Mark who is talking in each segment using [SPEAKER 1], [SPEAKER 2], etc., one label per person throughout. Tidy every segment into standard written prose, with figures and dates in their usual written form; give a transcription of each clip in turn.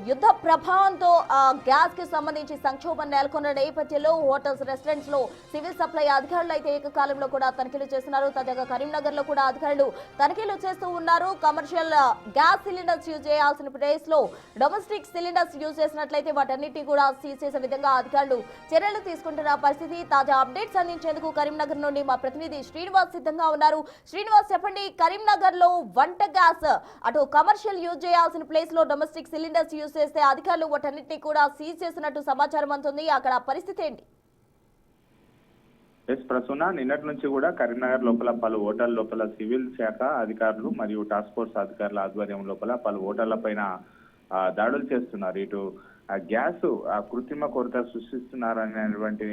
[SPEAKER 1] యుద్ధ ప్రభావంతో గ్యాస్ కి సంబంధించి సంక్షోభం నెలకొన్న నేపథ్యంలో హోటల్స్ రెస్టారెంట్స్ లో సివిల్ సప్లై అధికారులు అయితే ఏకకాలంలో కూడా తనిఖీలు చేస్తున్నారు. తాజాగా కరీంనగర్ లో కూడా అధికారులు తనిఖీలు చేస్తూ ఉన్నారు. కమర్షియల్ గ్యాస్ సిలిండర్స్ యూజ్ చేయాల్సిన ప్లేస్ లో డొమెస్టిక్ సిలిండర్స్ యూజ్ చేసినట్లయితే వాటన్నిటి కూడా సీజ్ చేసే విధంగా అధికారులు చర్యలు తీసుకుంటున్న పరిస్థితి. తాజా అప్డేట్స్ అందించేందుకు కరీంనగర్ నుండి మా ప్రతినిధి శ్రీనివాస్ సిద్ధంగా ఉన్నారు. శ్రీనివాస్, చెప్పండి, కరీంనగర్ లో వంట గ్యాస్ అటు కమర్షియల్ యూజ్ చేయాల్సిన ప్లేస్ లో డొమెస్టిక్ సిలిండర్స్ యూజ్ చేస్తే అధికారులు వాటన్నిటిని కూడా సీజ్ చేసినట్టు సమాచారం అందుతుంది. అక్కడ పరిస్థితి ఏంటి?
[SPEAKER 2] ప్రసూన, నిన్నటి నుంచి కూడా కరీంనగర్ లోపల పలు హోటల్ లోపల సివిల్ శాఖ అధికారులు మరియు టాస్క్ ఫోర్స్ అధికారుల ఆధ్వర్యం లోపల పలు హోటళ్ల పైన దాడులు చేస్తున్నారు. ఇటు గ్యాస్ కృత్రిమ కొరత సృష్టిస్తున్నారనేటువంటి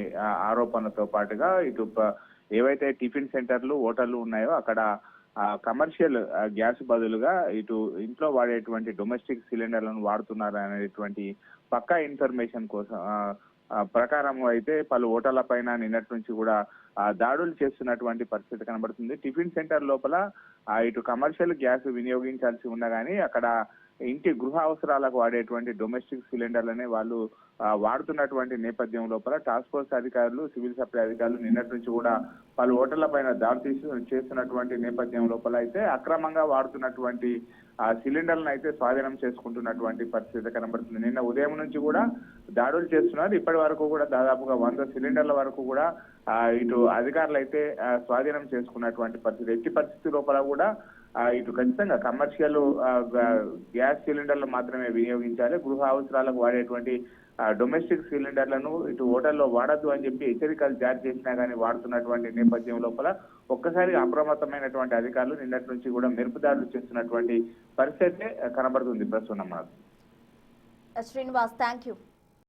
[SPEAKER 2] ఆరోపణలతో పాటుగా ఇటు ఏవైతే టిఫిన్ సెంటర్లు హోటళ్లు ఉన్నాయో అక్కడ కమర్షియల్ గ్యాస్ బదులుగా ఇటు ఇంట్లో వాడేటువంటి డొమెస్టిక్ సిలిండర్లను వాడుతున్నారు అనేటువంటి పక్కా ఇన్ఫర్మేషన్ కోసం ప్రకారం అయితే పలు హోటళ్ల పైన నిన్నటి నుంచి కూడా దాడులు చేస్తున్నటువంటి పరిస్థితి కనబడుతుంది. టిఫిన్ సెంటర్ లోపల ఇటు కమర్షియల్ గ్యాస్ వినియోగించాల్సి ఉన్నా కానీ అక్కడ ఇంటి గృహ అవసరాలకు వాడేటువంటి డొమెస్టిక్ సిలిండర్లనే వాళ్ళు వాడుతున్నటువంటి నేపథ్యం లోపల టాస్క్ ఫోర్స్ అధికారులు, సివిల్ సప్లై అధికారులు నిన్నటి నుంచి కూడా పలు హోటళ్ల పైన దాడి చేస్తున్నటువంటి నేపథ్యం లోపల అయితే అక్రమంగా వాడుతున్నటువంటి సిలిండర్లను అయితే స్వాధీనం చేసుకుంటున్నటువంటి పరిస్థితి కనబడుతుంది. నిన్న ఉదయం నుంచి కూడా దాడులు చేస్తున్నారు. ఇప్పటి వరకు కూడా దాదాపుగా 100 సిలిండర్ల వరకు కూడా ఇటు అధికారులు అయితే స్వాధీనం చేసుకున్నటువంటి పరిస్థితి. ఎట్టి పరిస్థితి లోపల కూడా ఇటు ఖచ్చితంగా కమర్షియల్ గ్యాస్ సిలిండర్లు మాత్రమే వినియోగించాలి. గృహ అవసరాలకు వాడేటువంటి డొమెస్టిక్ సిలిండర్లను ఇటు హోటల్లో వాడద్దు అని చెప్పి హెచ్చరికలు జారీ చేసినా కానీ వాడుతున్నటువంటి నేపథ్యం లోపల ఒక్కసారి అప్రమత్తమైనటువంటి అధికారులు నిన్నటి నుంచి కూడా మెరుపుదాడులు చేస్తున్నటువంటి పరిస్థితి కనబడుతుంది. ప్రస్తుతం
[SPEAKER 1] శ్రీనివాస్, థ్యాంక్ యూ.